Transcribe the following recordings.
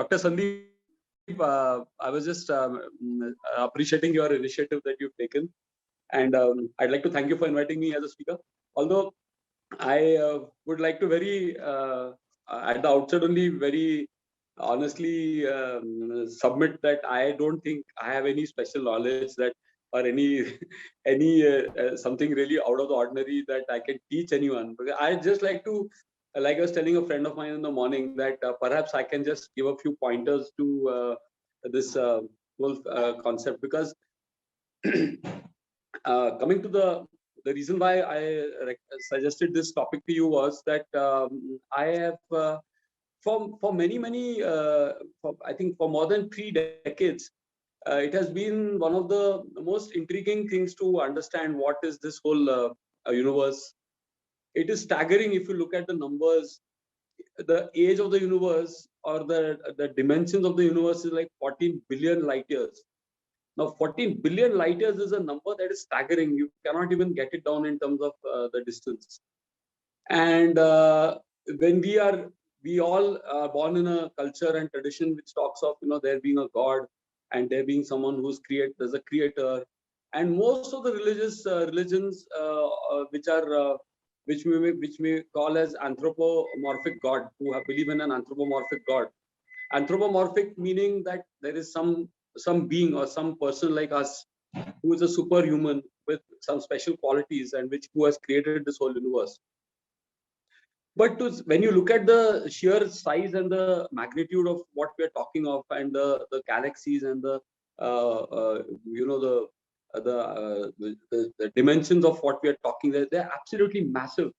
Dr. Sandeep, I was just appreciating your initiative that you've taken. And I'd like to thank you for inviting me as a speaker. Although I would like to very, at the outset only, very honestly submit that I don't think I have any special knowledge that or any something really out of the ordinary that I can teach anyone. Because I just like to, like I was telling a friend of mine in the morning, that perhaps I can just give a few pointers to this whole concept. Because coming to the reason why I suggested this topic to you was that I have for many I think for more than 3 decades it has been one of the most intriguing things to understand what is this whole universe. It is staggering if you look at the numbers. The age of the universe or the dimensions of the universe is like 14 billion light years. Now, 14 billion light years is a number that is staggering. You cannot even get it down in terms of the distance. And when we all are born in a culture and tradition which talks of, there being a God and there being someone who's there's a creator. And most of the religious religions which we call as anthropomorphic God, who believe in an anthropomorphic God. Anthropomorphic meaning that there is some being or some person like us who is a superhuman with some special qualities and who has created this whole universe. But when you look at the sheer size and the magnitude of what we are talking of, and the galaxies and the dimensions of what we are talking, they're absolutely massive.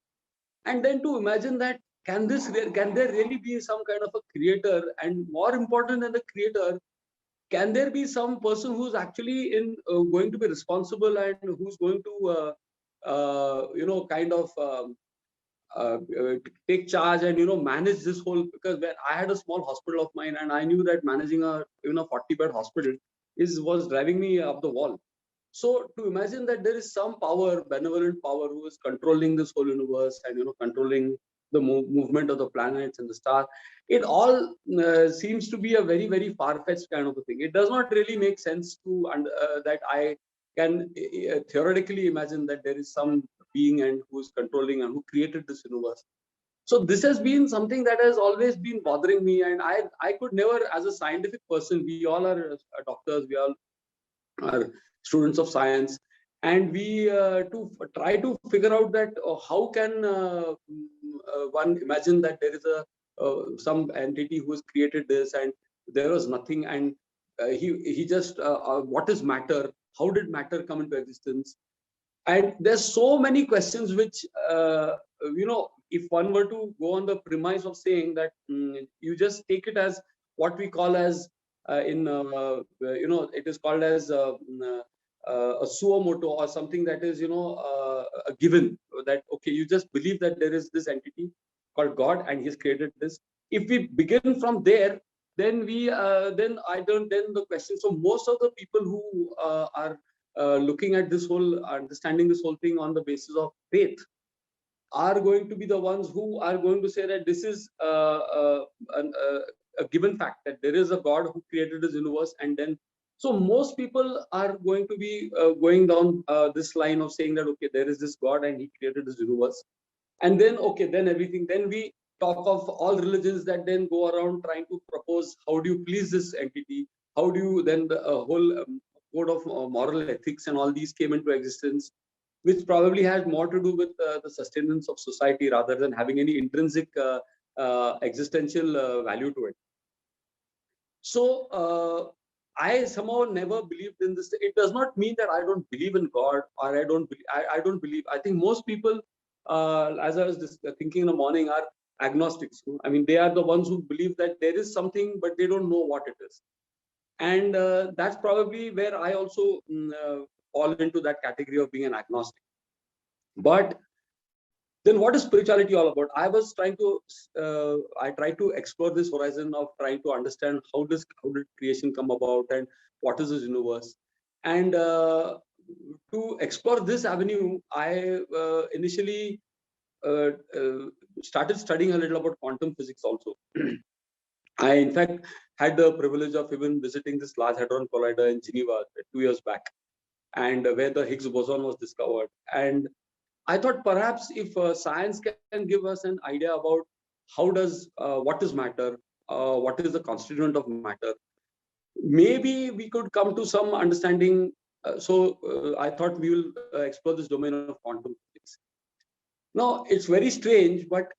And then to imagine that can there really be some kind of a creator, and more important than the creator, can there be some person who's actually going to be responsible and who's going to kind of take charge and manage this whole? Because when I had a small hospital of mine, and I knew that managing a 40-bed hospital was driving me up the wall. So to imagine that there is some power, benevolent power, who is controlling this whole universe and controlling the movement of the planets and the stars, it all seems to be a very, very far-fetched kind of a thing. It does not really make sense to that I can theoretically imagine that there is some being and who is controlling and who created this universe. So this has been something that has always been bothering me, and I could never, as a scientific person, we all are doctors, we all are students of science, and we to try to figure out that how can one imagine that there is some entity who has created this, and there was nothing, and he just what is matter? How did matter come into existence? And there's so many questions which if one were to go on the premise of saying that you just take it as what we call as it is called as a suo motu, or something that is a given, that okay, you just believe that there is this entity called God and he's created this. If we begin from there, then then the question. So most of the people who are looking at this whole, understanding this whole thing on the basis of faith, are going to be the ones who are going to say that this is a given fact, that there is a God who created this universe. And then, so most people are going to be going down this line of saying that, okay, there is this God and he created this universe. And then, okay, then everything, then we talk of all religions that then go around trying to propose, how do you please this entity? How do you then, the whole code of moral ethics and all these came into existence, which probably had more to do with the sustenance of society rather than having any intrinsic existential value to it. So I somehow never believed in this. It does not mean that I don't believe in God, or I don't believe. I think most people, as I was just thinking in the morning, are agnostics. I mean, they are the ones who believe that there is something, but they don't know what it is. And that's probably where I also fall into that category of being an agnostic. But then what is spirituality all about? I was trying to, I tried to explore this horizon of trying to understand how did creation come about and what is this universe. And to explore this avenue, I initially started studying a little about quantum physics also. In fact, had the privilege of even visiting this Large Hadron Collider in Geneva 2 years back, and where the Higgs boson was discovered. And I thought perhaps if science can give us an idea about how does what is matter, what is the constituent of matter, maybe we could come to some understanding. I thought we will explore this domain of quantum physics. Now, it's very strange, but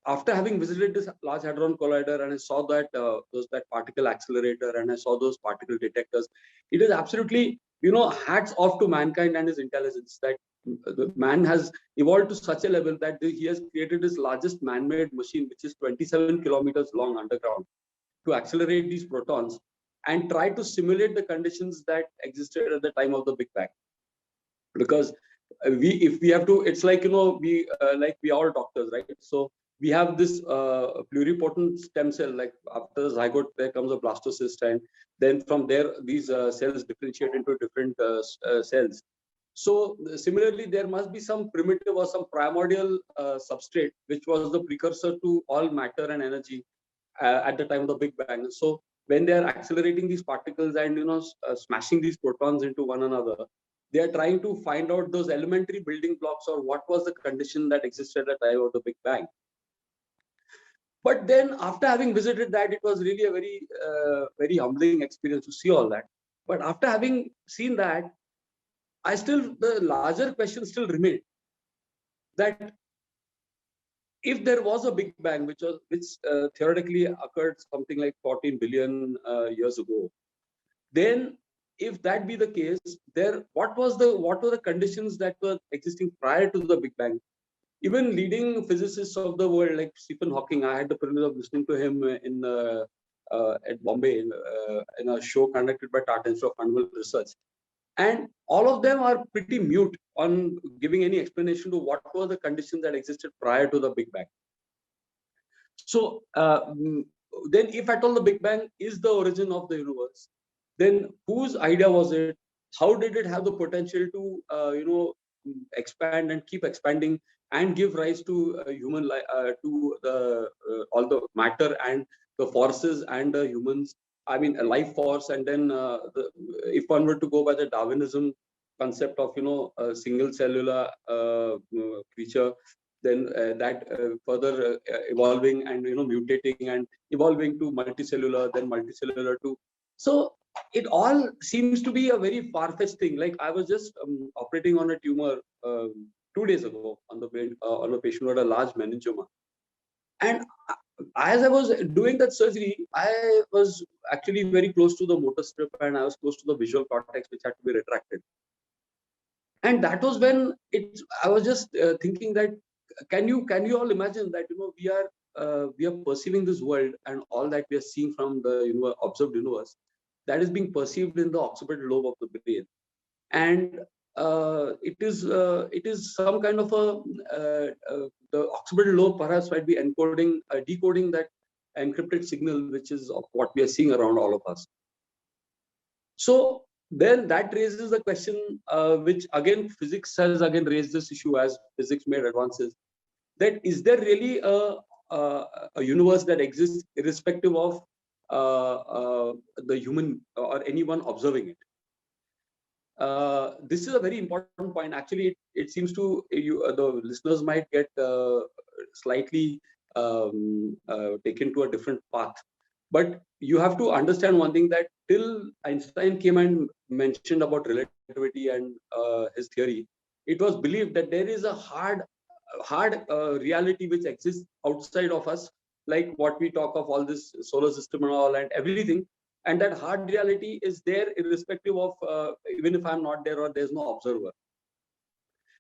after having visited this Large Hadron Collider and I saw that that particle accelerator and I saw those particle detectors, it is absolutely, hats off to mankind and his intelligence, that the man has evolved to such a level that he has created his largest man-made machine, which is 27 kilometers long underground, to accelerate these protons and try to simulate the conditions that existed at the time of the Big Bang. Because if we have to, it's like, we are all doctors, right? So we have this pluripotent stem cell, like after the zygote, there comes a blastocyst, and then from there, these cells differentiate into different cells. So similarly, there must be some primitive or some primordial substrate, which was the precursor to all matter and energy at the time of the Big Bang. So when they are accelerating these particles and smashing these protons into one another, they are trying to find out those elementary building blocks, or what was the condition that existed at the time of the Big Bang. But then after having visited that, it was really a very humbling experience to see all that. But after having seen that, the larger question still remained, that if there was a Big Bang, which theoretically occurred something like 14 billion years ago, then if that be the case, what were the conditions that were existing prior to the Big Bang? Even leading physicists of the world, like Stephen Hawking, I had the privilege of listening to him at Bombay in a show conducted by Tata Institute of Fundamental Research. And all of them are pretty mute on giving any explanation to what were the conditions that existed prior to the Big Bang. So then if at all the Big Bang is the origin of the universe, then whose idea was it? How did it have the potential to expand and keep expanding and give rise to human life, to all the matter and the forces and the humans? I mean, a life force, and then if one were to go by the Darwinism concept of a single cellular creature, then that further evolving and mutating and evolving to multicellular, then multicellular to. So it all seems to be a very far-fetched thing. Like I was just operating on a tumor 2 days ago on the brain, on a patient who had a large meningioma, and as I was doing that surgery, I was actually very close to the motor strip, and I was close to the visual cortex, which had to be retracted. And that was when I was just thinking that, can you all imagine that we are perceiving this world and all that we are seeing from the observed universe, that is being perceived in the occipital lobe of the brain, and it is some kind of the occipital lobe perhaps might be decoding that encrypted signal, which is of what we are seeing around all of us. So then that raises the question, which again physics has again raised this issue as physics made advances, that is there really a universe that exists irrespective of the human or anyone observing it? This is a very important point. Actually, it seems to the listeners might get slightly taken to a different path. But you have to understand one thing, that till Einstein came and mentioned about relativity and his theory, it was believed that there is a hard reality which exists outside of us, like what we talk of all this solar system and all and everything. And that hard reality is there irrespective of even if I'm not there or there's no observer.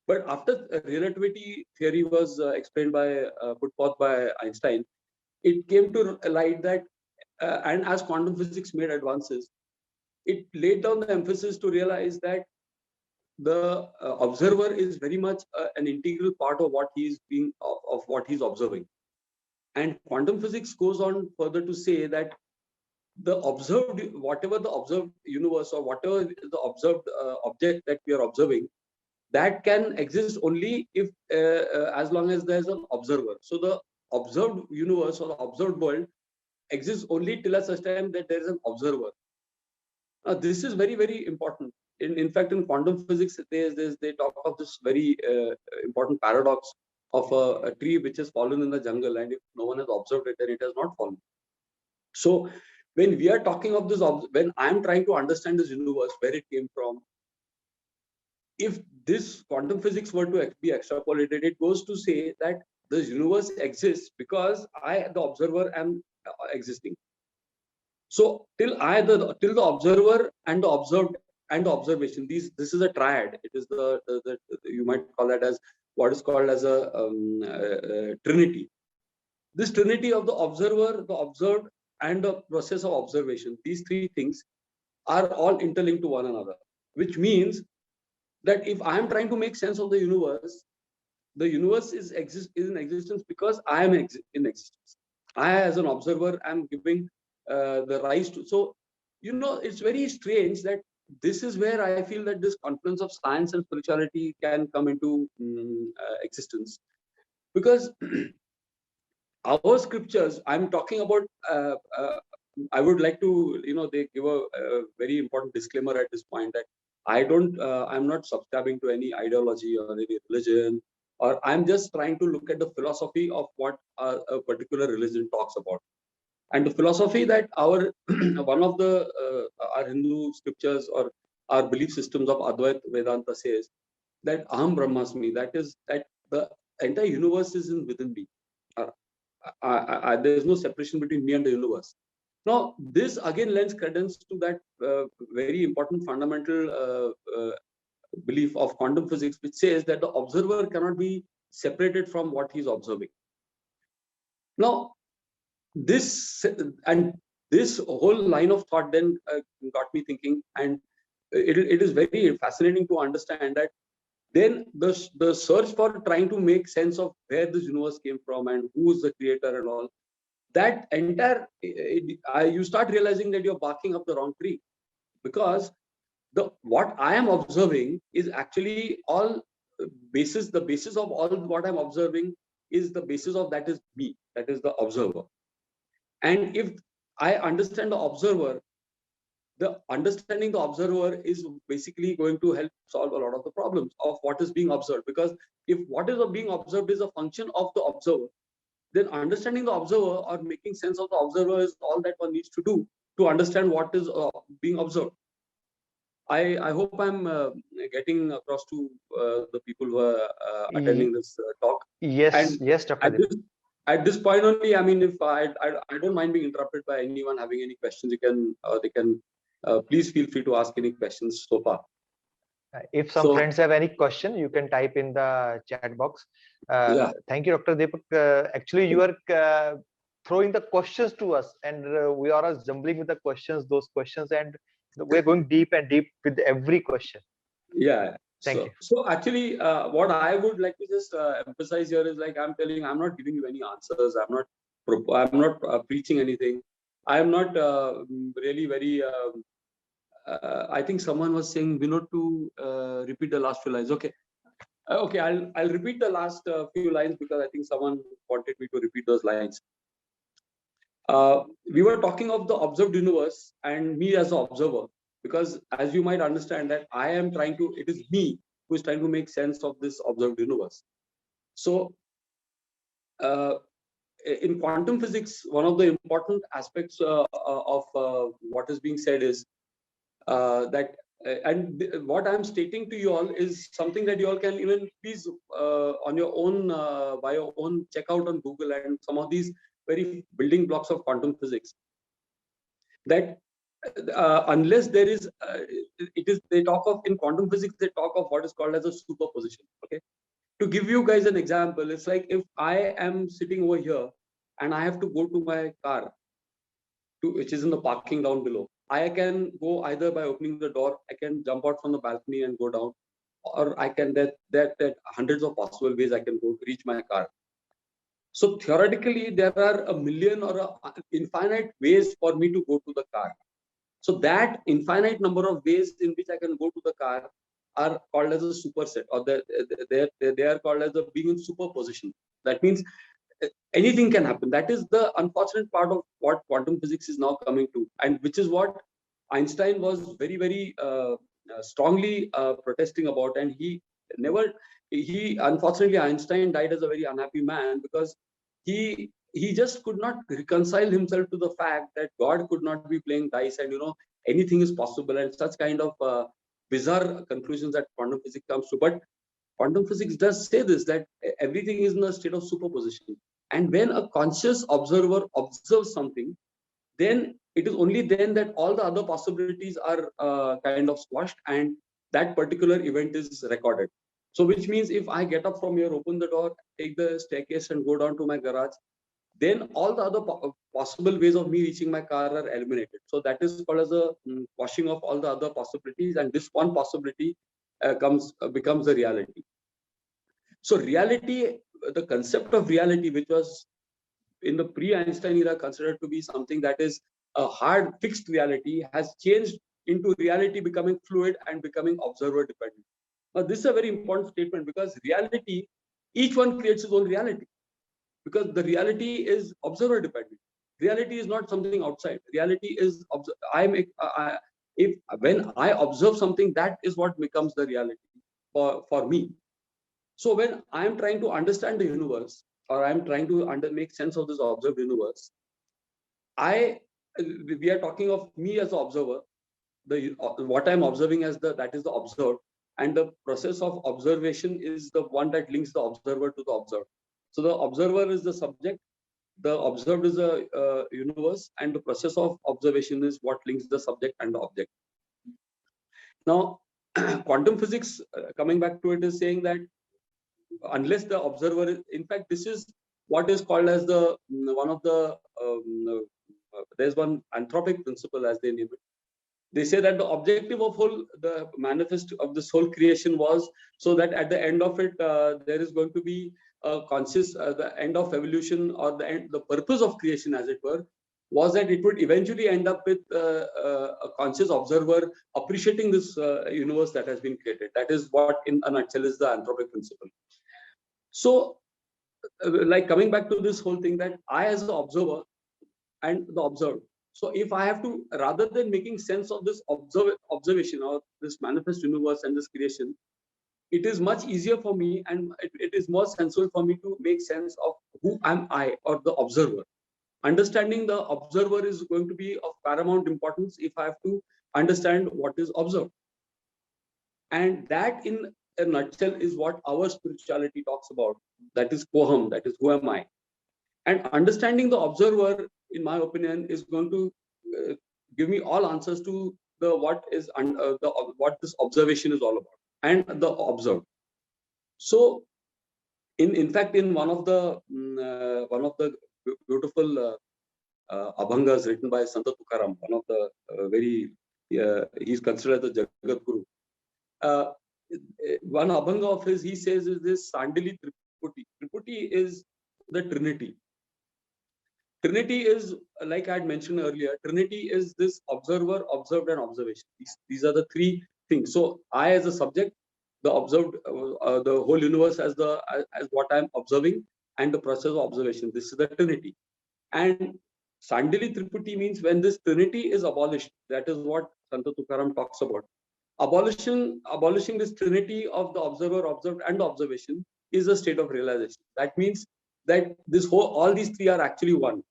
But after relativity theory was explained put forth by Einstein, it came to light that and as quantum physics made advances, it laid down the emphasis to realize that the observer is very much an integral part of what he's observing. And quantum physics goes on further to say that whatever the observed universe or whatever the observed object that we are observing, that can exist only if as long as there's an observer. So the observed universe or the observed world exists only till a such time that there is an observer. Now, this is very, very important. In fact, in quantum physics, they talk of this very important paradox of a tree which has fallen in the jungle, and if no one has observed it, then it has not fallen. So when we are talking of this, when I'm trying to understand this universe, where it came from, if this quantum physics were to be extrapolated, it goes to say that the universe exists because I, the observer, am existing. So till the observer and the observed and the observation, this is a triad. It is the you might call that as what is called as a trinity. This trinity of the observer, the observed, and the process of observation, these three things are all interlinked to one another, which means that if I am trying to make sense of the universe is in existence because I am in existence. I, as an observer, am giving the rise to. So, it's very strange that this is where I feel that this confluence of science and spirituality can come into existence, because our scriptures, I'm talking about, I would like to, they give a very important disclaimer at this point that I'm not subscribing to any ideology or any religion, or I'm just trying to look at the philosophy of what a particular religion talks about. And the philosophy that our one of the our Hindu scriptures or our belief systems of Advaita Vedanta says that Aham Brahmasmi, that is that the entire universe is within me. There is no separation between me and the universe. Now, this again lends credence to that very important fundamental belief of quantum physics, which says that the observer cannot be separated from what he's observing. Now, this whole line of thought then got me thinking, and it is very fascinating to understand that then the search for trying to make sense of where this universe came from and who is the creator and all, that entire you start realizing that you're barking up the wrong tree, because what I am observing is actually all the basis of all what I'm observing is the basis of that is me, that is the observer. And if I understand the observer, the understanding the observer is basically going to help solve a lot of the problems of what is being observed. Because if what is being observed is a function of the observer, then understanding the observer or making sense of the observer is all that one needs to do to understand what is being observed. I hope I'm getting across to the people who are attending this talk. Yes, and yes, Dr. At this point only, I mean, if I don't mind being interrupted by anyone having any questions, they can please feel free to ask any questions so far. If some friends have any question, you can type in the chat box. Yeah. Thank you, Dr. Deepak. Actually, you are throwing the questions to us, and we are jumbling with the questions, those questions, and we're going deep and deep with every question. Yeah. Thank you. So actually, what I would like to just emphasize here is, like I'm telling, I'm not giving you any answers. I'm not preaching anything. I'm not really very. I think someone was saying, Vinod, to repeat the last few lines. Okay. Okay, I'll repeat the last few lines because I think someone wanted me to repeat those lines. We were talking of the observed universe and me as an observer, because as you might understand that it is me who is trying to make sense of this observed universe. So in quantum physics, one of the important aspects of what is being said is that what I'm stating to you all is something that you all can even please on your own by your own check out on Google and some of these very building blocks of quantum physics. That unless there is they talk of, in quantum physics, they talk of what is called as a superposition. Okay, to give you guys an example, it's like if I am sitting over here and I have to go to my car, which is in the parking down below. I can go either by opening the door, I can jump out from the balcony and go down, or I can that hundreds of possible ways I can go to reach my car. So theoretically, there are a million or infinite ways for me to go to the car. So that infinite number of ways in which I can go to the car are called as a superset, or they are called as being in superposition. That means anything can happen. That is the unfortunate part of what quantum physics is now coming to, and which is what Einstein was very strongly protesting about. And he unfortunately, Einstein died as a very unhappy man, because he just could not reconcile himself to the fact that God could not be playing dice, and anything is possible, and such kind of bizarre conclusions that quantum physics comes to. But quantum physics does say this, that everything is in a state of superposition, and when a conscious observer observes something, then it is only then that all the other possibilities are kind of squashed, and that particular event is recorded. So which means if I get up from here, open the door, take the staircase and go down to my garage, then all the other possible ways of me reaching my car are eliminated. So that is called as a quashing of all the other possibilities, and this one possibility becomes the reality. So reality, the concept of reality, which was in the pre-Einstein era considered to be something that is a hard fixed reality, has changed into reality becoming fluid and becoming observer dependent. Now this is a very important statement, because reality, each one creates his own reality, because the reality is observer dependent. Reality is not something outside. Reality is if when I observe something, that is what becomes the reality for me. So when I am trying to understand the universe, or I am trying to make sense of this observed universe, we are talking of me as the observer, what I'm observing as that is the observed, and the process of observation is the one that links the observer to the observed. So the observer is the subject, the observed is the universe, and the process of observation is what links the subject and the object. Now, quantum physics, coming back to it, is saying that unless the observer is, in fact, this is what is called as the one of the there's one Anthropic principle, as they name it. They say that the objective of the manifest of this whole creation was so that at the end of it, there is going to be a conscious, the end of evolution, or the purpose of creation, as it were, was that it would eventually end up with a conscious observer appreciating this universe that has been created. That is what, in a nutshell, is the Anthropic principle. So, like coming back to this whole thing, that I as the observer and the observed. So if I have to, rather than making sense of this observation or this manifest universe and this creation, it is much easier for me, and it is more sensual for me to make sense of who am I, or the observer. Understanding the observer is going to be of paramount importance if I have to understand what is observed. And that, in a nutshell, is what our spirituality talks about. That is Koham, that is who am I. And understanding the observer, in my opinion, is going to give me all answers to what this observation is all about, and the observed. So, in fact, in one of the beautiful abhangas written by Sant Tukaram, one of the he's considered the Jagat Guru. One abhanga of his, he says, is this Sandili Triputi. Triputi is the Trinity. Trinity is, like I had mentioned earlier, Trinity is this observer, observed, and observation. These are the three things. So I as a subject, the observed, the whole universe as what I'm observing, and the process of observation. This is the Trinity. And Sandili Triputi means when this Trinity is abolished. That is what Sant Tukaram talks about. Abolishing this Trinity of the observer, observed, and observation is a state of realization. That means that all these three are actually one.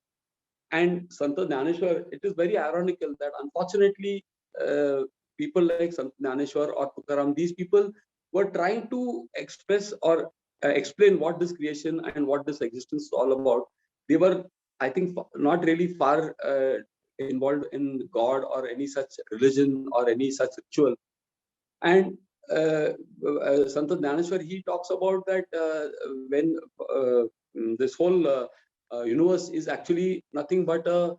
And Sant Jnaneshwar, it is very ironical that unfortunately people like Sant Jnaneshwar or Tukaram, these people were trying to express or explain what this creation and what this existence is all about. They were, I think, not really far involved in God or any such religion or any such ritual. And Sant Jnaneshwar, he talks about that when this whole universe is actually nothing but a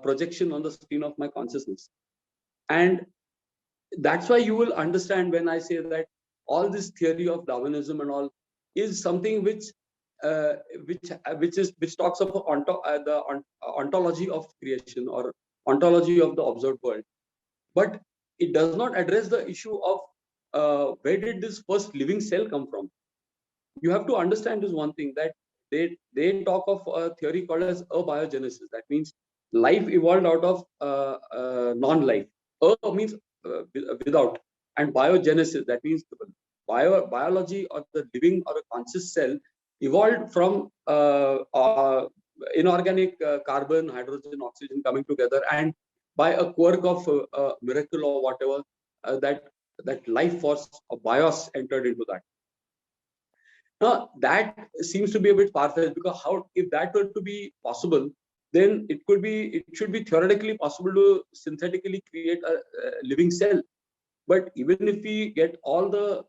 projection on the screen of my consciousness. And that's why you will understand when I say that all this theory of Darwinism and all is something which talks about the ontology of creation, or ontology of the observed world. But it does not address the issue of where did this first living cell come from. You have to understand this one thing, that they talk of a theory called as abiogenesis. That means life evolved out of non-life. Means without, and biogenesis, that means biology or the living or a conscious cell evolved from inorganic carbon, hydrogen, oxygen coming together, and by a quirk of miracle or whatever, that life force or bios entered into that. Now that seems to be a bit far-fetched, because how, if that were to be possible, then it should be theoretically possible to synthetically create a living cell. But even if we get all the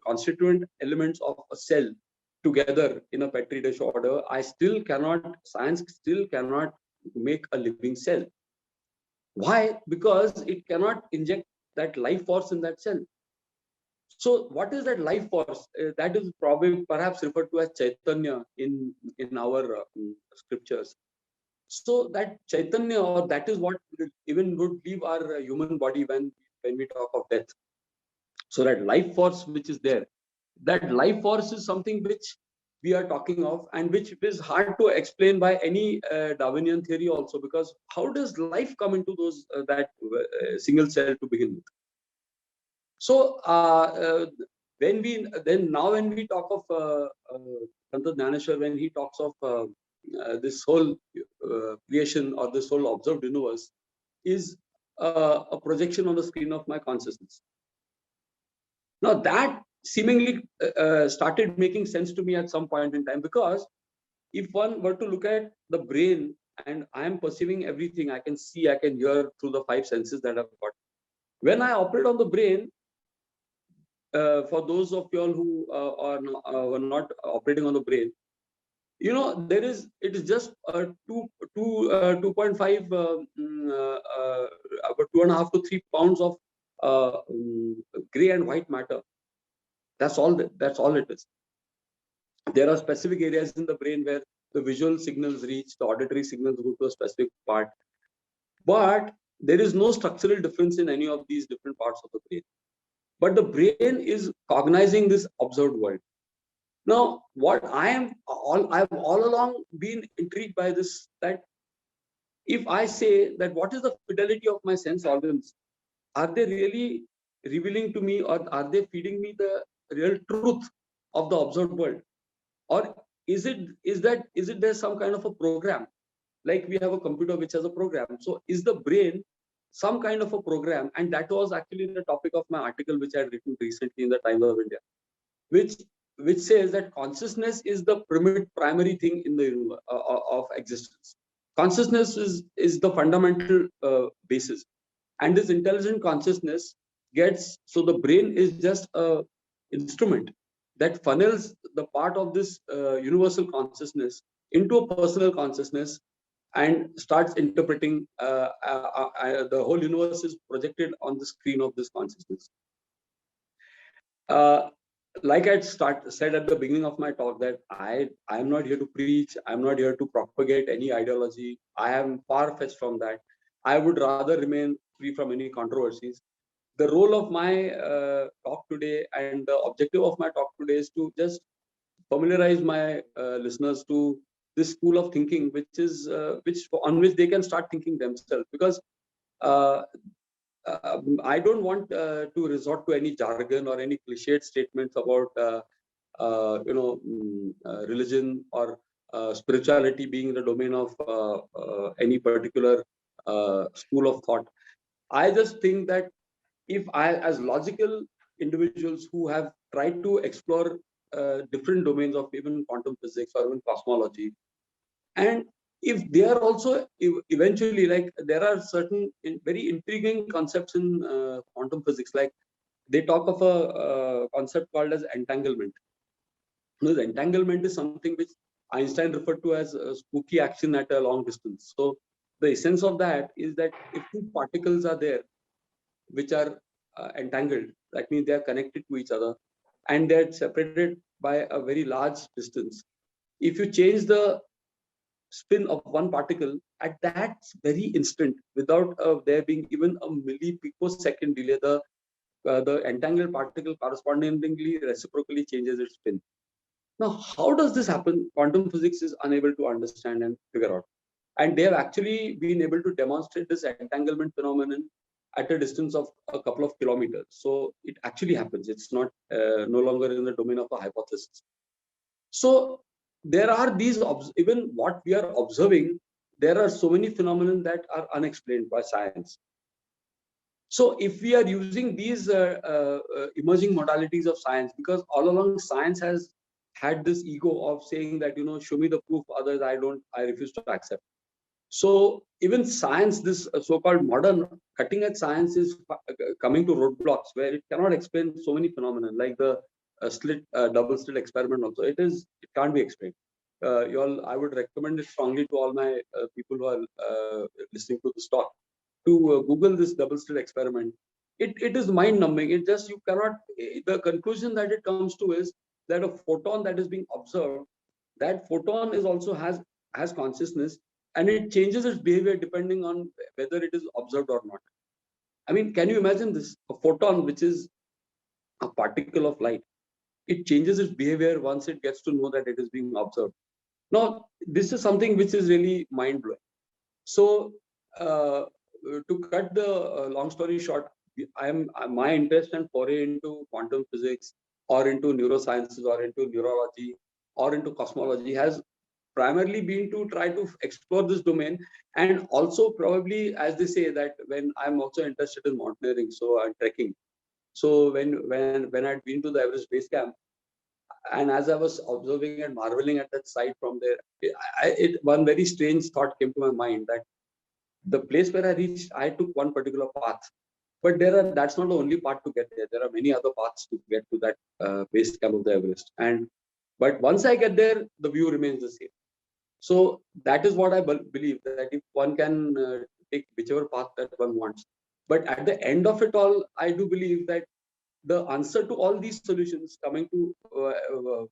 constituent elements of a cell together in a petri dish order, science still cannot make a living cell. Why? Because it cannot inject that life force in that cell. So what is that life force? That is probably perhaps referred to as Chaitanya in our scriptures. So that Chaitanya, or that is what even would leave our human body when we talk of death. So that life force which is there, that life force is something which we are talking of, and which is hard to explain by any Darwinian theory also, because how does life come into those that single cell to begin with? So when we talk of Sant Jnaneshwar, when he talks of this whole creation or this whole observed universe is a projection on the screen of my consciousness. Now that seemingly started making sense to me at some point in time, because if one were to look at the brain, and I am perceiving everything, I can see, I can hear through the five senses that I've got. When I operate on the brain, for those of you all who are not operating on the brain, you know, it is just 2.5 about 2.5 to 3 pounds of gray and white matter. That's all it is. There are specific areas in the brain where the visual signals reach, the auditory signals go to a specific part, but there is no structural difference in any of these different parts of the brain. But the brain is cognizing this observed world. Now, what I've all along been intrigued by this, that if I say that what is the fidelity of my sense organs, are they really revealing to me, or are they feeding me the real truth of the observed world? Or is there some kind of a program? Like we have a computer which has a program. So is the brain some kind of a program? And that was actually the topic of my article, which I had written recently in the Times of India, which says that consciousness is the primary thing in the universe, of existence. Consciousness is the fundamental basis, and this intelligent consciousness so the brain is just a instrument that funnels the part of this universal consciousness into a personal consciousness and starts interpreting. The whole universe is projected on the screen of this consciousness. Like I said at the beginning of my talk, that I am not here to preach, I'm not here to propagate any ideology. I am far fetched from that. I would rather remain free from any controversies. The role of my talk today, and the objective of my talk today, is to just familiarize my listeners to this school of thinking, on which they can start thinking themselves. Because I don't want to resort to any jargon or any cliched statements about religion or spirituality being the domain of any particular school of thought. I just think that if as logical individuals who have tried to explore different domains of even quantum physics or even cosmology, and if they are also eventually, like, there are certain very intriguing concepts in quantum physics, like they talk of a concept called as entanglement. This entanglement is something which Einstein referred to as a spooky action at a long distance. So the essence of that is that if two particles are there which are entangled, that means they are connected to each other and they're separated by a very large distance. If you change the spin of one particle at that very instant, without there being even a millipicosecond delay, the entangled particle correspondingly reciprocally changes its spin. Now, how does this happen? Quantum physics is unable to understand and figure out. And they have actually been able to demonstrate this entanglement phenomenon at a distance of a couple of kilometers. So it actually happens. It's not no longer in the domain of a hypothesis. So there are these, even what we are observing, there are so many phenomena that are unexplained by science. So if we are using these emerging modalities of science, because all along science has had this ego of saying that, show me the proof, others I refuse to accept. So even science, this so-called modern cutting-edge science is coming to roadblocks where it cannot explain so many phenomena, like the double slit experiment. Also, it can't be explained. I would recommend it strongly to all my people who are listening to this talk to Google this double slit experiment. It is mind-numbing. It just, you cannot. The conclusion that it comes to is that a photon that is being observed, that photon is also has consciousness, and it changes its behavior depending on whether it is observed or not. I mean, can you imagine this? A photon, which is a particle of light, it changes its behavior once it gets to know that it is being observed. Now, this is something which is really mind-blowing. So, to cut the long story short, my interest and foray into quantum physics or into neurosciences or into neurology or into cosmology has primarily been to try to explore this domain, and also probably, as they say, that when I'm also interested in mountaineering, so I'm trekking. So when I'd been to the Everest base camp, and as I was observing and marveling at that site from there, one very strange thought came to my mind, that the place where I reached, I took one particular path, but that's not the only path to get there. There are many other paths to get to that base camp of the Everest, but once I get there, the view remains the same. So that is what I believe, that if one can take whichever path that one wants, but at the end of it all, I do believe that the answer to all these solutions, coming to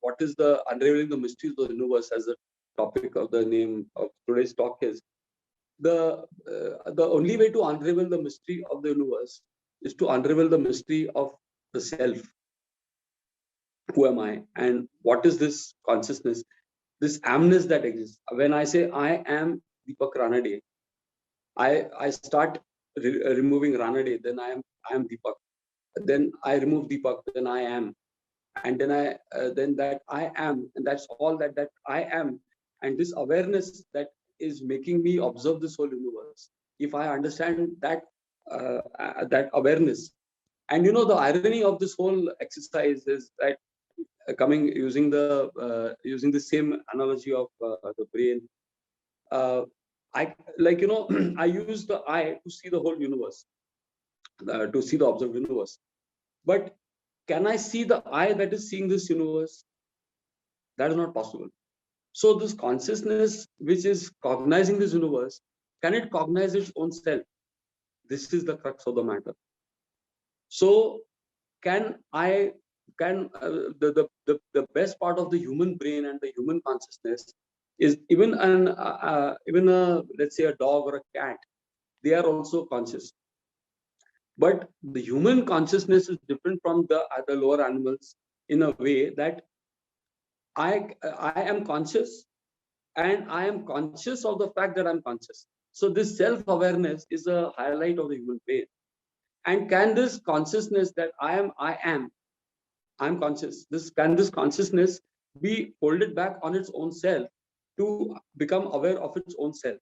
what is the unraveling the mysteries of the universe, as the topic of the name of today's talk is, the only way to unravel the mystery of the universe is to unravel the mystery of the self. Who am I, and what is this consciousness, this amness that exists? When I say I am Deepak Ranade, I start removing Ranade, then I am Deepak. Then I remove Deepak, then I am, and then that I am, and that's all that I am, and this awareness that is making me observe this whole universe. If I understand that awareness, and the irony of this whole exercise is that using the same analogy of the brain, I I use the eye to see the whole universe, to see the observed universe. But can I see the eye that is seeing this universe? That is not possible. So this consciousness, which is cognizing this universe, can it cognize its own self? This is the crux of the matter. So can the best part of the human brain and the human consciousness is even let's say a dog or a cat, they are also conscious. But the human consciousness is different from the other lower animals in a way that I am conscious, and I am conscious of the fact that I'm conscious. So this self-awareness is a highlight of the human brain. And can this consciousness that I'm conscious, this consciousness be folded back on its own self to become aware of its own self?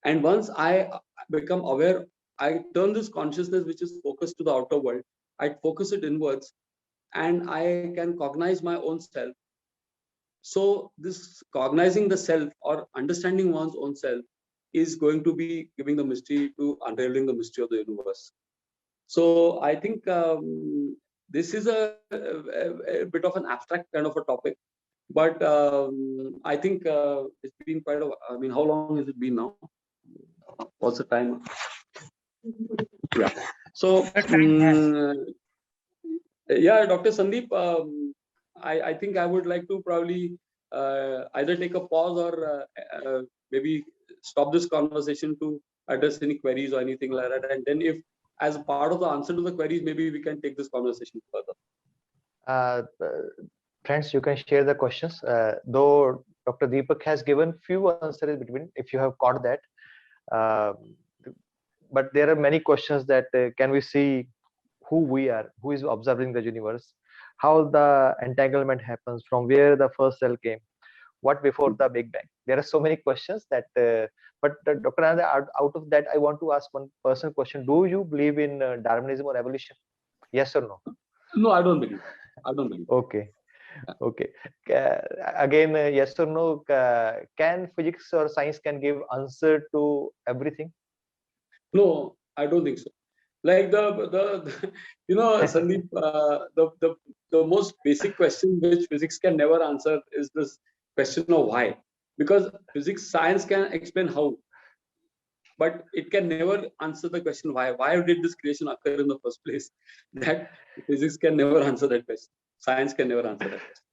And once I become aware, I turn this consciousness, which is focused to the outer world, I focus it inwards, and I can cognize my own self. So this cognizing the self or understanding one's own self is going to be giving the mystery to unraveling the mystery of the universe. So I think this is a bit of an abstract kind of a topic, but I think it's been quite a. I mean, how long has it been now? What's the time? Yeah. So yeah, Dr. Sandeep, I think I would like to probably either take a pause or maybe stop this conversation to address any queries or anything like that. And then if, as a part of the answer to the queries, maybe we can take this conversation further. Uh, Friends, you can share the questions. Though Dr. Deepak has given few answers between, if you have caught that. Uh, but there are many questions that can we see who we are, who is observing the universe, how the entanglement happens, from where the first cell came, what before the Big Bang. There are so many questions that, but Dr. Anand, out of that, I want to ask one personal question. Do you believe in Darwinism or evolution? Yes or no? No, I don't believe. I don't believe. Okay. Okay. Again, yes or no? Can physics or science can give answer to everything? No, I don't think so. Like the Sandeep, the most basic question which physics can never answer is this question of why. Because physics, science can explain how, but it can never answer the question why. Why did this creation occur in the first place? That physics can never answer that question. Science can never answer that question.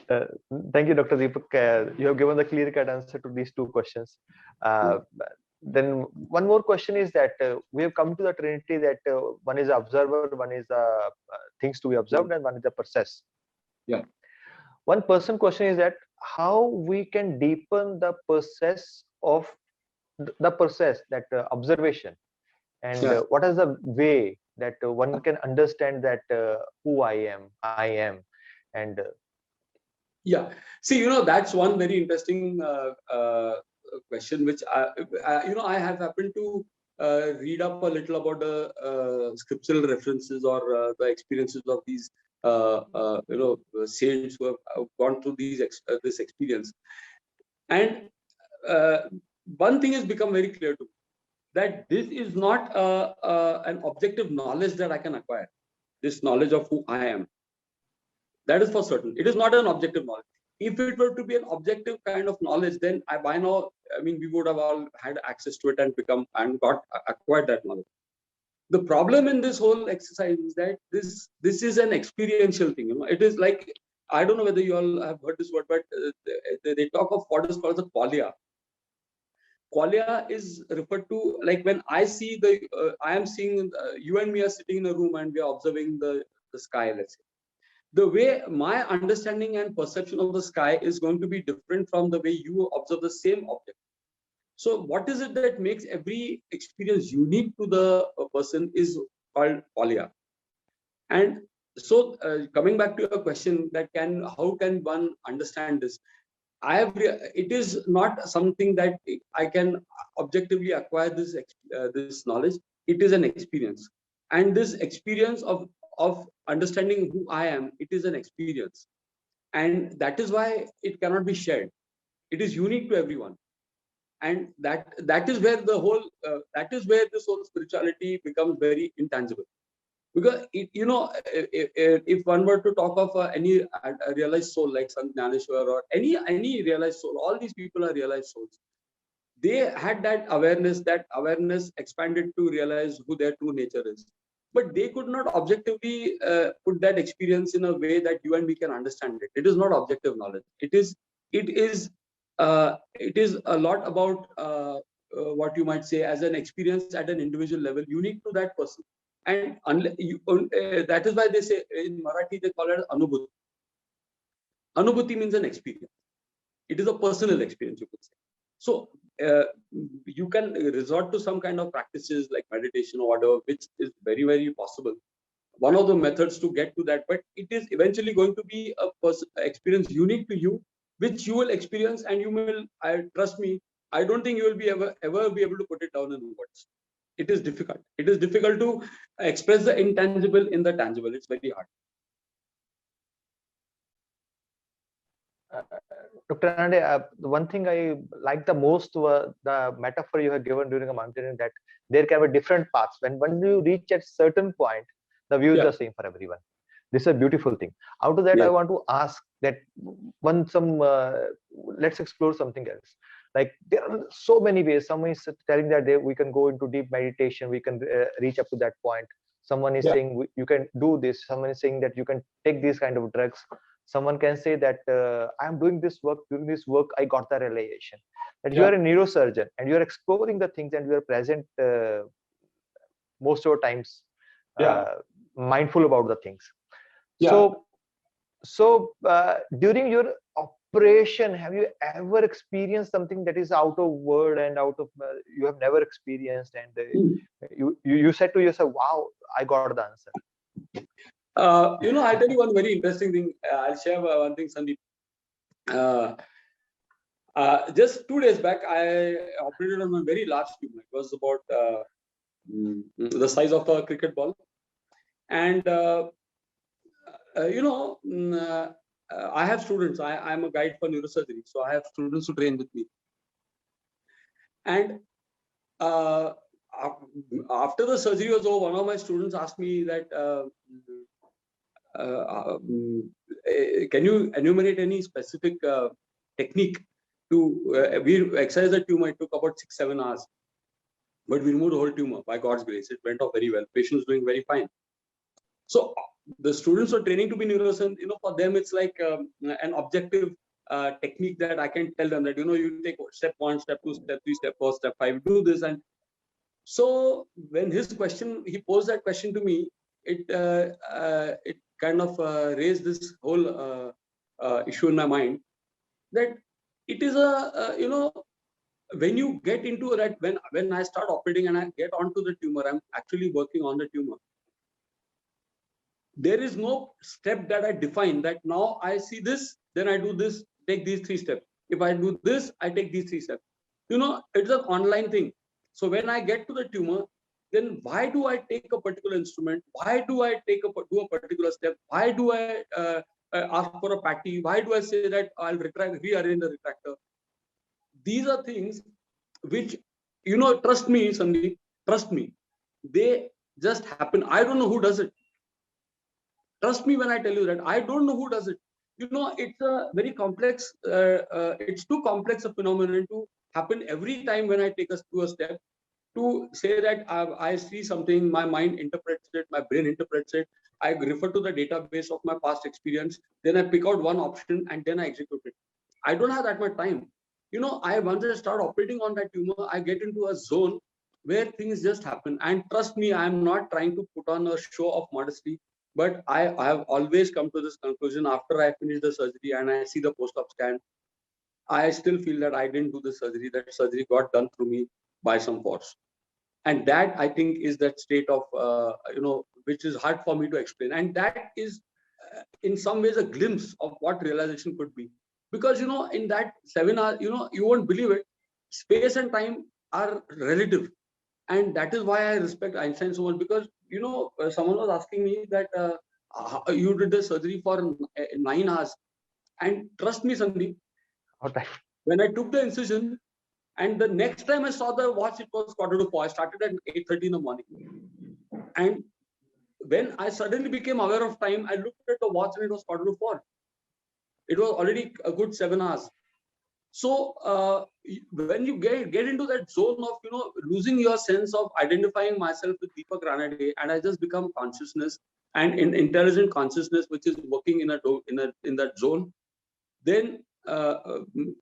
Uh, Thank you, Dr. Deepak. You have given the clear-cut answer to these two questions. Then one more question is that we have come to the trinity that one is observer, one is things to be observed, and one is the process. Yeah. One person question is that how we can deepen the process of the process, that observation, and what is the way that one can understand that who I am, and yeah. See, that's one very interesting question, which I have happened to read up a little about the scriptural references or the experiences of these saints who have gone through this experience. And one thing has become very clear to me, that this is not an objective knowledge that I can acquire. This knowledge of who I am, that is for certain. It is not an objective knowledge. If it were to be an objective kind of knowledge, then by now, we would have all had access to it and acquired that knowledge. The problem in this whole exercise is that this is an experiential thing. It is like, I don't know whether you all have heard this word, but they talk of what is called the qualia. Qualia is referred to, like, when I see I am seeing you and me are sitting in a room and we are observing the sky, let's say. The way my understanding and perception of the sky is going to be different from the way you observe the same object. So what is it that makes every experience unique to the person is called qualia. And so coming back to your question, that how can one understand this? It is not something that I can objectively acquire this knowledge. It is an experience, and this experience of understanding who I am, it is an experience, and that is why it cannot be shared. It is unique to everyone, and that is where this whole spirituality becomes very intangible. Because if one were to talk of any realized soul like Sant Jnaneshwar or any realized soul, all these people are realized souls. They had that awareness expanded to realize who their true nature is. But they could not objectively put that experience in a way that you and we can understand it. It is not objective knowledge. It is a lot about what you might say as an experience at an individual level, unique to that person. And that is why they say in Marathi they call it anubhuti. Anubhuti means an experience. It is a personal experience, you could say. So you can resort to some kind of practices like meditation or whatever, which is very, very possible. One of the methods to get to that, but it is eventually going to be a experience unique to you, which you will experience, and you will. Trust me, I don't think you will be ever be able to put it down in words. It is difficult. It is difficult to express the intangible in the tangible. It's very hard. Dr. Ranade, one thing I like the most the metaphor you have given during a mountaineering, that there can be different paths. When you reach at certain point, the view is the same for everyone. This is a beautiful thing. Out of that, I want to ask that let's explore something else. Like, there are so many ways. Someone is telling that we can go into deep meditation, we can reach up to that point. Someone is saying you can do this. Someone is saying that you can take these kind of drugs. Someone can say that I'm doing this work. During this work, I got the realization that you are a neurosurgeon and you are exploring the things and you are present most of the times, mindful about the things. So So during your operation, have you ever experienced something that is out of word and out of you have never experienced, and you said to yourself, wow, I got the answer? I'll tell you one very interesting thing. I'll share one thing, Sandeep. Just 2 days back, I operated on a very large tumor. It was about the size of a cricket ball. And, I have students. I'm a guide for neurosurgery. So I have students who train with me. And uh, after the surgery was over, one of my students asked me that, can you enumerate any specific technique to we exercise the tumor? It took about 6-7 hours, but we removed the whole tumor by God's grace. It went off very well. Patient's doing very fine. So the students are training to be neurosurgeons. For them it's like an objective technique that I can tell them that you take step 1, step 2, step 3, step 4, step 5, do this. And so when he posed that question to me, it kind of raised this whole issue in my mind, that it is when you get into that, when I start operating and I get onto the tumor, I'm actually working on the tumor. There is no step that I define that now I see this, then I do this, take these 3 steps. If I do this, I take these 3 steps. It's an online thing. So when I get to the tumor, then why do I take a particular instrument? Why do I do a particular step? Why do I ask for a patty? Why do I say that I'll rearrange the retractor? These are things which, trust me, Sandeep, trust me, they just happen. I don't know who does it. Trust me when I tell you that I don't know who does it. It's a very complex, it's too complex a phenomenon to happen every time when I take us to a step, to say that I see something, my mind interprets it, my brain interprets it, I refer to the database of my past experience, then I pick out one option and then I execute it. I don't have that much time. Once I start operating on that tumor, I get into a zone where things just happen. And trust me, I'm not trying to put on a show of modesty, but I have always come to this conclusion after I finish the surgery and I see the post-op scan. I still feel that I didn't do the surgery. That surgery got done through me by some force. And that, I think, is that state of, which is hard for me to explain. And that is, in some ways, a glimpse of what realization could be. Because, in that 7 hours, you won't believe it, space and time are relative. And that is why I respect Einstein so much, because, someone was asking me that you did the surgery for 9 hours. And trust me, Sandeep, Okay. when I took the incision, and the next time I saw the watch, it was 4:45. I started at 8:30 in the morning. And when I suddenly became aware of time, I looked at the watch and it was 4:45. It was already a good 7 hours. So when you get into that zone of losing your sense of identifying myself with Deepak Ranade, and I just become consciousness and intelligent consciousness, which is working in that zone, then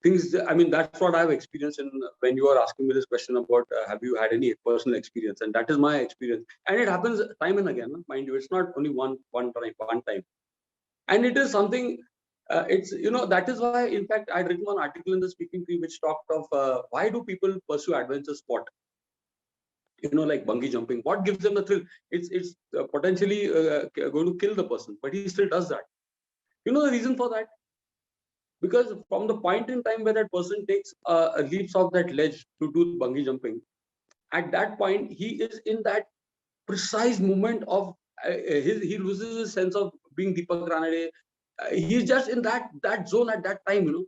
things. I mean, that's what I've experienced. When you are asking me this question about have you had any personal experience, and that is my experience, and it happens time and again. Mind you, it's not only one time, and it is something. It's that is why, in fact, I'd written one article in the Speaking Tree which talked of why do people pursue adventure sport, like bungee jumping. What gives them the thrill? It's potentially going to kill the person, but he still does that. The reason for that? Because from the point in time where that person takes leaps off that ledge to do bungee jumping, at that point he is in that precise moment of he loses his sense of being Deepak Ranade. He's just in that zone at that time,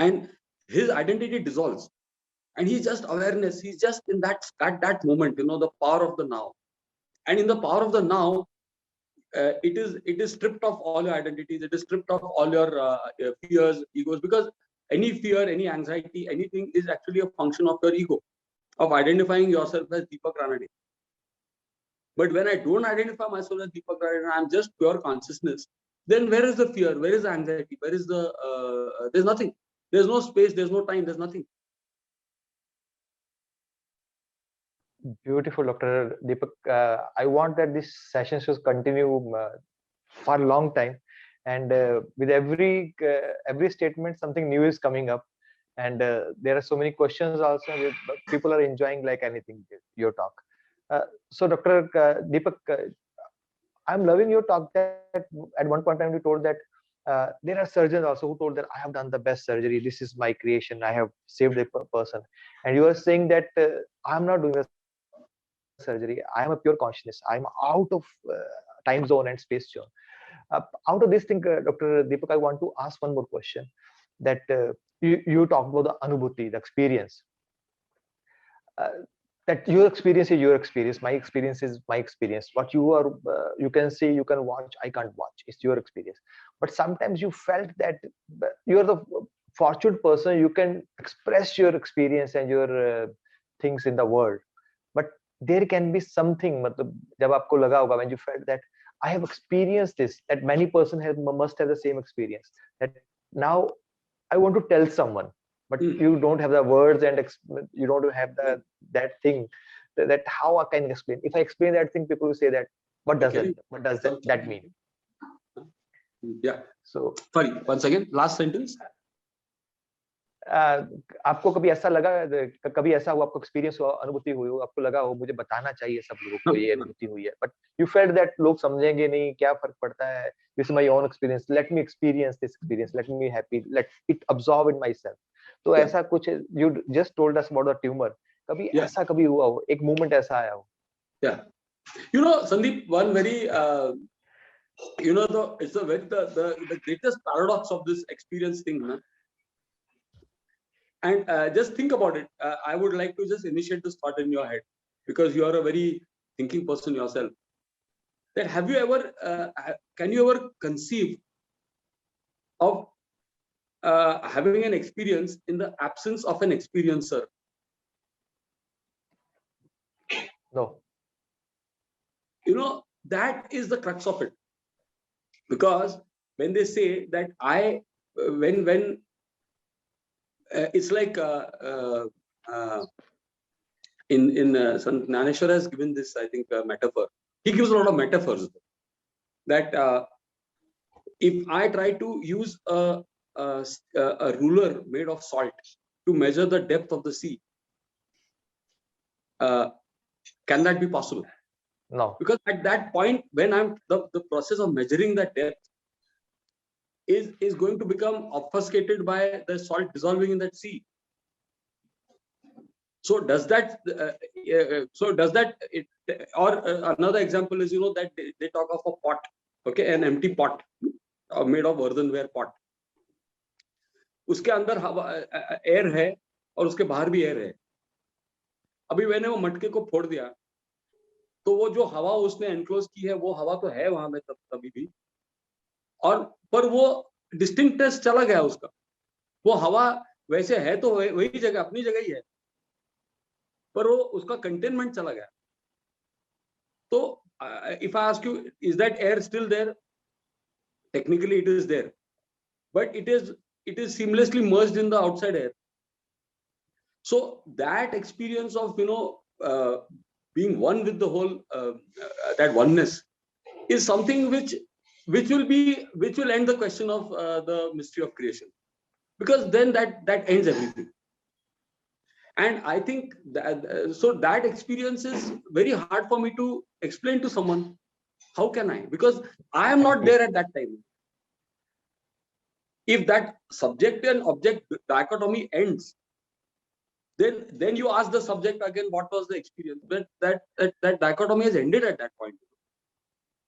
and his identity dissolves, and he's just awareness. He's just in that moment, the power of the now. And in the power of the now, it is stripped of all your identities. It is stripped of all your fears, egos, because any fear, any anxiety, anything is actually a function of your ego, of identifying yourself as Deepak Ranade. But when I don't identify myself as Deepak Ranade, I'm just pure consciousness, then where is the fear? Where is the anxiety? Where is there's nothing. There's no space, there's no time, there's nothing. Beautiful, Dr. Deepak. I want that this session should continue for a long time. and with every statement something new is coming up, and there are so many questions also. People are enjoying like anything your talk. So Dr. Deepak, I'm loving your talk that at one point in time you told that there are surgeons also who told that I have done the best surgery. This is my creation. I have saved a person. And you are saying that I'm not doing the surgery. I am a pure consciousness. I'm out of time zone and space zone. Out of this thing, Dr. Deepak, I want to ask one more question. That you talked about the anubhuti, the experience. Uh, that your experience is your experience, my experience is my experience. What you are, you can see, you can watch, I can't watch. It's your experience. But sometimes you felt that you are the fortunate person, you can express your experience and your things in the world. But there can be something, matlab, jab aapko laga hoga, when you felt that I have experienced this, that many person must have the same experience, that now I want to tell someone, but you don't have the words and you don't have the that thing, that how I can explain. If I explain that thing, people will say that what does that mean? Yeah. So sorry, once again, last sentence. आपको कभी ऐसा लगा, कभी ऐसा हुआ, आपको experience हुआ, अनुभूति हुई हो, आपको लगा हो मुझे बताना चाहिए सब लोगों को ये अनुभूति हुई है, बट यू फेल्ट दैट लोग समझेंगे नहीं, क्या फर्क पड़ता है, this is my own experience, let me experience this experience, let me happy, let it absorb in my self. तो ऐसा कुछ, you just told us about the tumour, कभी ऐसा कभी हुआ हो, एक मोमेंट ऐसा आया हो? You know, Sandeep, one very you know, it's a very the greatest paradox of this experience thing, na? And just think about it. I would like to just initiate this thought in your head, because you are a very thinking person yourself. That have you ever, can you ever conceive of having an experience in the absence of an experiencer? No. You know, that is the crux of it. Because when they say that when it's like in Sant Gnaneshwar has given this, I think, metaphor. He gives a lot of metaphors. That if I try to use a ruler made of salt to measure the depth of the sea, can that be possible? No. Because at that point, when I'm the process of measuring that depth is going to become obfuscated by the salt dissolving in that sea. So does that or another example is, you know, that they talk of a pot, okay, an empty pot made of earthenware pot. उसके अंदर air है और उसके बाहर भी air है. अभी मैंने वो मटके को फोड़ दिया, तो वो जो हवा उसने एनक्लोज की है, वो हवा तो है वहां में तभी भी, और पर वो डिस्टिंक्टनेस चला गया उसका. वो हवा वैसे है तो वही जगह, अपनी जगह ही है, पर वो उसका कंटेनमेंट चला गया. तो if I ask you, is that air still there? Technically it is there, but it is seamlessly merged in the outside air. So that experience of, you know, being one with the whole, that oneness is something which will end the question of the mystery of creation, because then that ends everything. And I think that so that experience is very hard for me to explain to someone. How can I? Because I am not there at that time. If that subject and object dichotomy ends, then you ask the subject again, what was the experience? But that dichotomy has ended at that point.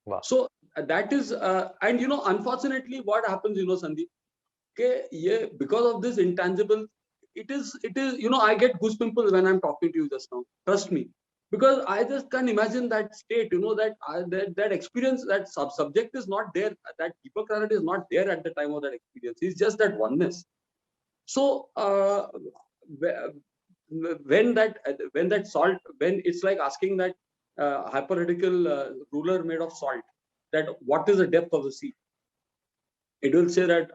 Wow. So that is, and you know, unfortunately, what happens, you know, Sandeep, okay, yeah, because of this intangible, it is, you know, I get goosebumps when I'm talking to you just now. Trust me, because I just can't imagine that state, you know, that experience, that subject is not there, that Deepak Ranade is not there at the time of that experience. It's just that oneness. So when that salt, when it's like asking that hypothetical ruler made of salt, that what is the depth of the sea? It will say that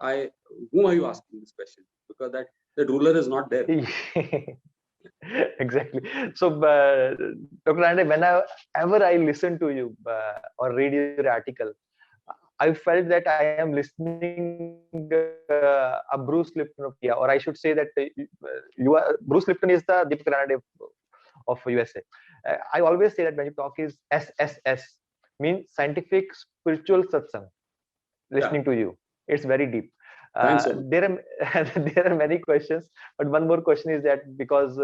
whom are you asking this question? Because the ruler is not there. Exactly. So, Dr. Ranade, whenever I listen to you or read your article, I felt that I am listening a Bruce Lipton of India, or I should say that you are Bruce Lipton is the Deepak Ranade of USA. I always say that when you talk is SSS, means scientific spiritual satsang. Yeah. Listening to you, it's very deep. Thanks so much. There are there are many questions, but one more question is that because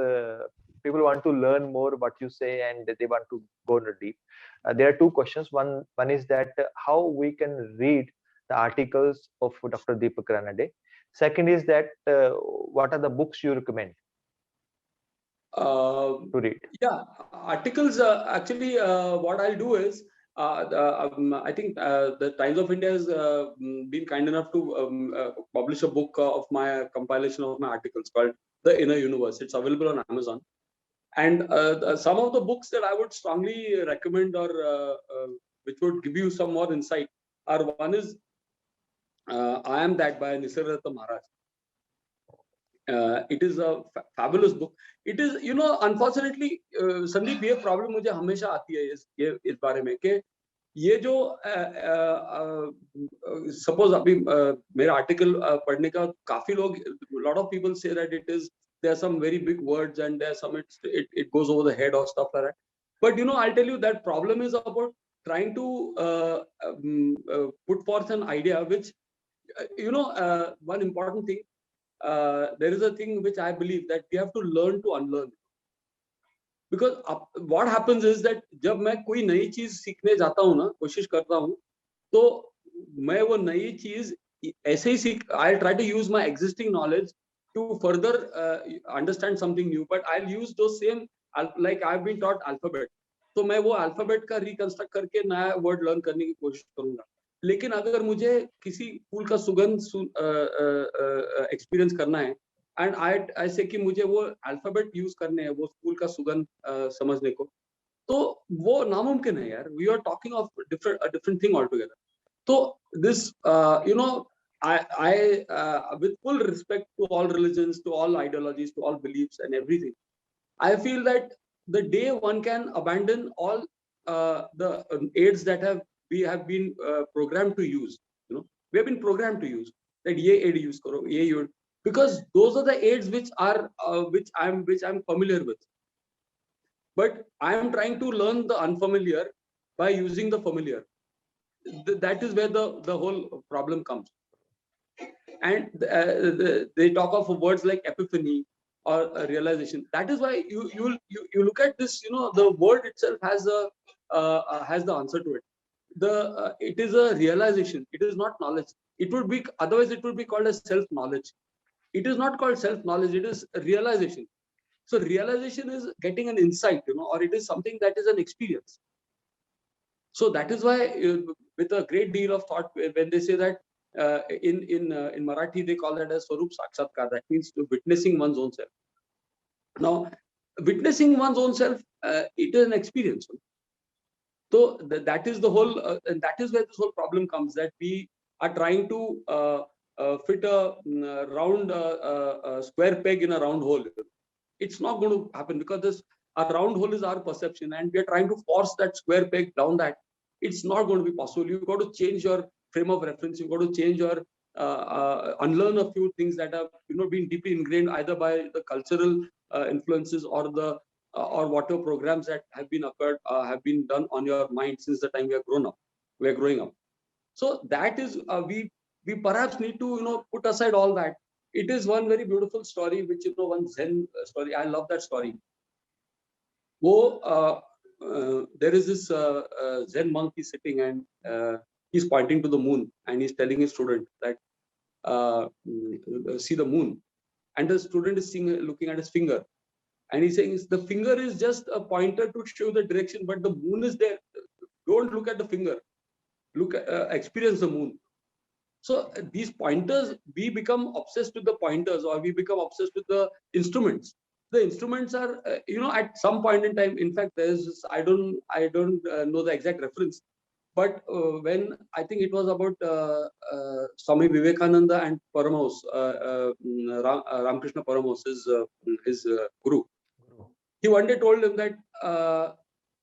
people want to learn more what you say and they want to go into deep. There are two questions. One is that how we can read the articles of Dr. Deepak Ranade. Second is that what are the books you recommend Uh, to read? yeah, articles. Actually, what I'll do is, I think the Times of India has been kind enough to publish a book of my compilation of my articles called The Inner Universe. It's available on Amazon. And some of the books that I would strongly recommend, or which would give you some more insight, are one is I Am That by Nisargadatta Maharaj. It is a fabulous book. It is, unfortunately, Sandeep, ये problem मुझे हमेशा आती है इस बारे में कि ये जो suppose अभी मेरा article पढ़ने का काफी लोग, lot of people say that there are some very big words and there are some it goes over the head or stuff like that. But I'll tell you that problem is about trying to put forth an idea which, one important thing. There is a thing which I believe that we have to learn to unlearn. Because what happens is that जब मैं कोई नई चीज सीखने जाता हूँ ना, कोशिश करता हूँ, तो मैं वो नई चीज ऐसे ही I'll try to use my existing knowledge to further understand something new, but I'll use those same, like I've been taught alphabet, तो मैं वो alphabet का reconstruct करके नया word learn करने की कोशिश करूंगा. लेकिन अगर मुझे किसी फूल का सुगंध एक्सपीरियंस करना है, एंड आई से कि मुझे वो अल्फाबेट यूज करने हैं वो फूल का सुगंध समझने को, तो वो नामुमकिन है यार. We are talking of different thing all together. तो this I with full respect to all religions, to all ideologies, to all beliefs and everything, I feel that the day one can abandon all the aids that we have been programmed to use, we have been programmed to use, that ye aid use karo, ye aid, because those are the aids which I'm familiar with. But I am trying to learn the unfamiliar by using the familiar. That is where the whole problem comes. And they talk of words like epiphany or realization. That is why you look at this. The word itself has the answer to it. It is a realization. It is not knowledge. It would be otherwise. It would be called as self-knowledge. It is not called self-knowledge. It is realization. So realization is getting an insight, or it is something that is an experience. So that is why, with a great deal of thought, when they say that in Marathi they call that as Swarup Sakshatkar, that means witnessing one's own self. Now, witnessing one's own self, it is an experience. So that is the whole, and that is where this whole problem comes. That we are trying to fit a round square peg in a round hole. It's not going to happen, because a round hole is our perception, and we are trying to force that square peg down that. It's not going to be possible. You've got to change your frame of reference. You've got to change your unlearn a few things that have been deeply ingrained either by the cultural influences or the or whatever programs that have been done on your mind since the time we are growing up. So that is we perhaps need to put aside all that. It is one very beautiful story, which one Zen story. I love that story. There is this Zen monk. He's sitting and he's pointing to the moon, and he's telling his student that see the moon, and the student is looking at his finger, and he's saying the finger is just a pointer to show the direction, but the moon is there. Don't look at the finger. Experience the moon. So these pointers, we become obsessed with the pointers, or we become obsessed with the instruments. The instruments are, at some point in time. In fact, there's this, I don't know the exact reference, but when I think it was about Swami Vivekananda and Paramos, Ramakrishna Paramos, his guru. He one day told him that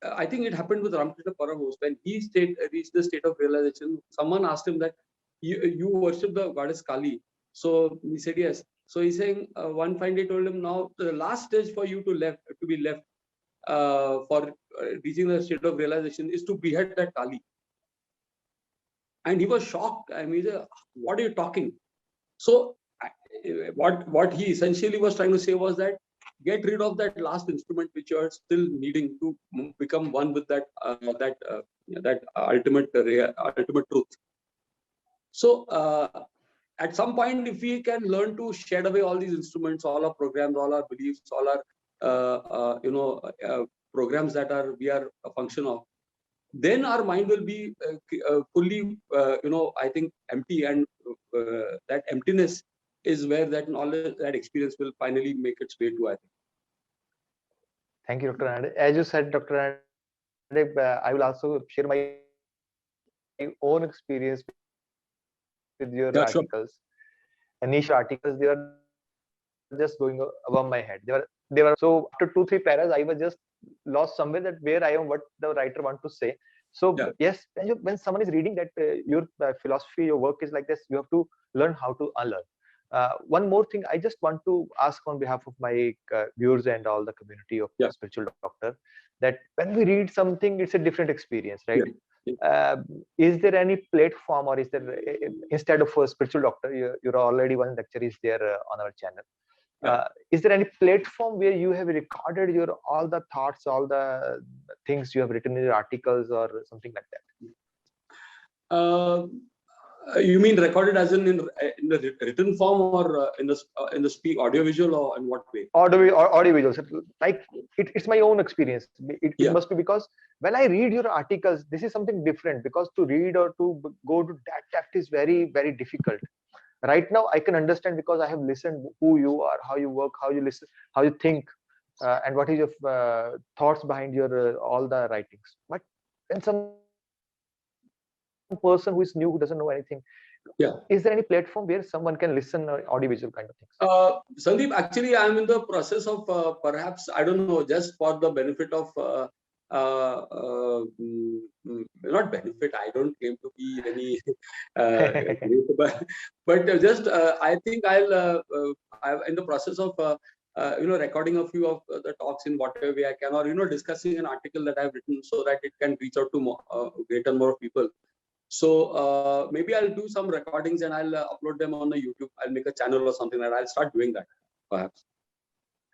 I think it happened with Ramakrishna Paramahansa when he reached the state of realization. Someone asked him that you worship the goddess Kali. So he said yes. So he's saying one fine day told him, now the last stage for you to be left for reaching the state of realization is to behead that Kali. And he was shocked. I mean, what are you talking? So what he essentially was trying to say was that get rid of that last instrument which you are still needing to become one with that ultimate truth. So at some point, if we can learn to shed away all these instruments, all our programs, all our beliefs, all our programs that we are a function of, then our mind will be fully, I think, empty, and that emptiness is where that knowledge, that experience will finally make its way to, I think. Thank you, Dr. Ranade. As you said, Dr. Ranade, I will also share my own experience with your Yeah, sure. articles. Initial articles, they were just going above my head. They were so after 2-3 paras, I was just lost somewhere that where I am, what the writer want to say. So Yeah. yes, when someone is reading that your philosophy, your work is like this, you have to learn how to unlearn. One more thing, I just want to ask on behalf of my viewers and all the community of Yeah. spiritual doctor, that when we read something, it's a different experience, right? Yeah. Is there any platform, or is there, instead of a spiritual doctor, you're already one lecture is there on our channel. Is there any platform where you have recorded your all the thoughts, all the things you have written in your articles or something like that? You mean recorded as in the written form, or in the speak audio visual, or in what way? Audio visuals. Like it's my own experience. It must be because when I read your articles, this is something different, because to read or to go to that depth is very, very difficult. Right now I can understand because I have listened who you are, how you work, how you listen, how you think, and what is your thoughts behind your all the writings. But when some person who is new, who doesn't know anything, is there any platform where someone can listen audiovisual kind of things? Sandeep, actually, I'm in the process of perhaps, I don't know, just for the benefit of not benefit. I don't claim to be any, but just I think I'm in the process of recording a few of the talks in whatever way I can, or discussing an article that I've written so that it can reach out to greater more people. So maybe I'll do some recordings and I'll upload them on the YouTube. I'll make a channel or something like that. I'll start doing that, perhaps.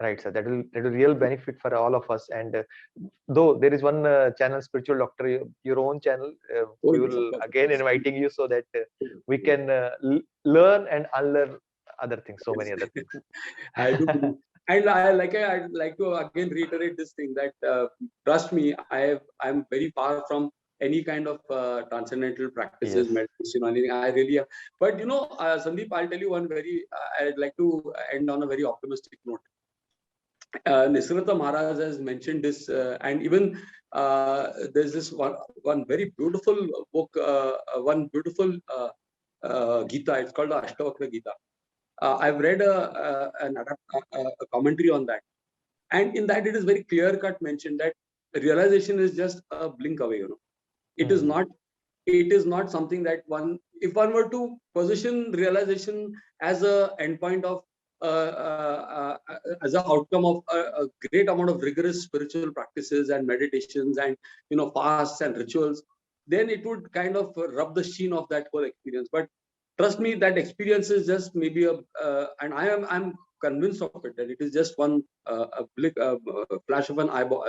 Right, sir. That will real benefit for all of us. And though there is one channel, Spiritual Doctor, your own channel, we will again inviting you so that we can learn and unlearn other things, so many other things. I do believe. And I'd like to again reiterate this thing that trust me, I'm very far from any kind of transcendental practices, meditation, or anything. I really am. But Sandeep, I'll tell you one I'd like to end on a very optimistic note. Nisargadatta Maharaj has mentioned this, and even there's this one very beautiful book, one beautiful Gita. It's called the Ashtavakra Gita. I've read a commentary on that, and in that it is very clear cut mentioned that realization is just a blink away. It is not. It is not something that if one were to position realization as a endpoint of as an outcome of a great amount of rigorous spiritual practices and meditations and fasts and rituals, then it would kind of rub the sheen of that whole experience. But trust me, that experience is just maybe and I'm convinced of it, that it is just one a blink, flash of an eyeball.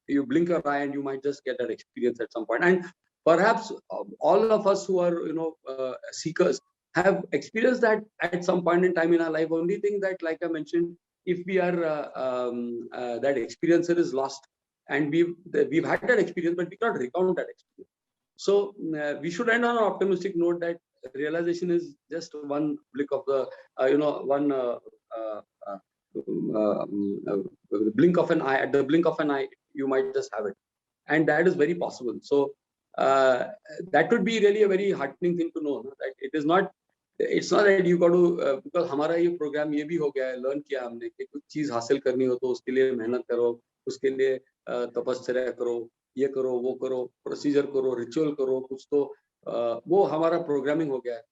You blink your eye and you might just get that experience at some point. And perhaps all of us who are seekers have experienced that at some point in time in our life. Only thing that, like I mentioned, if we are that experiencer is lost, and we've had that experience, but we cannot recount that experience. So we should end on an optimistic note that realization is just one blink of the blink of an eye. At the blink of an eye, you might just have it, and that is very possible. So that would be really a very heartening thing to know, that it's not that you got to because हमारा ये program ये भी हो गया है, learn किया हमने कि कुछ चीज हासिल करनी हो तो उसके लिए मेहनत करो, उसके लिए तपश्चर्या करो, ये करो, वो करो, प्रोसीजर करो, रिचुअल करो, कुछ तो वो हमारा प्रोग्रामिंग हो गया है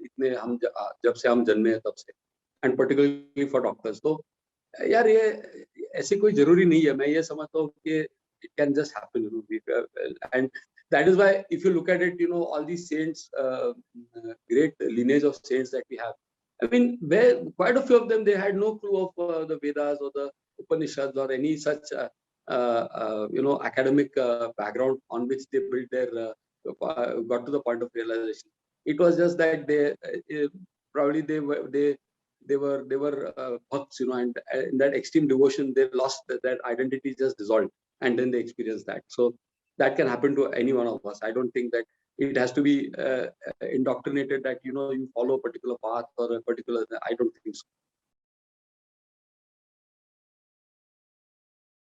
इतने हम जब से हम जन्मे हैं तब से, एंड पर्टिकुलरली फॉर डॉक्टर्स। तो यार ये ऐसी कोई जरूरी नहीं है, मैं ये समझता हूँ कि it can just happen, you know, and that is why if you look at it, you know, all these saints, great lineage of saints that we have, I mean, where quite a few of them, they had no clue of the Vedas or the Upanishads or any such you know, academic background on which they built their got to the point of realization. It was just that they probably they were bhakts, you know, and in that extreme devotion they lost that identity, just dissolved, and then they experience that. So that can happen to any one of us. I don't think that it has to be indoctrinated that, you know, you follow a particular path or a particular, I don't think so.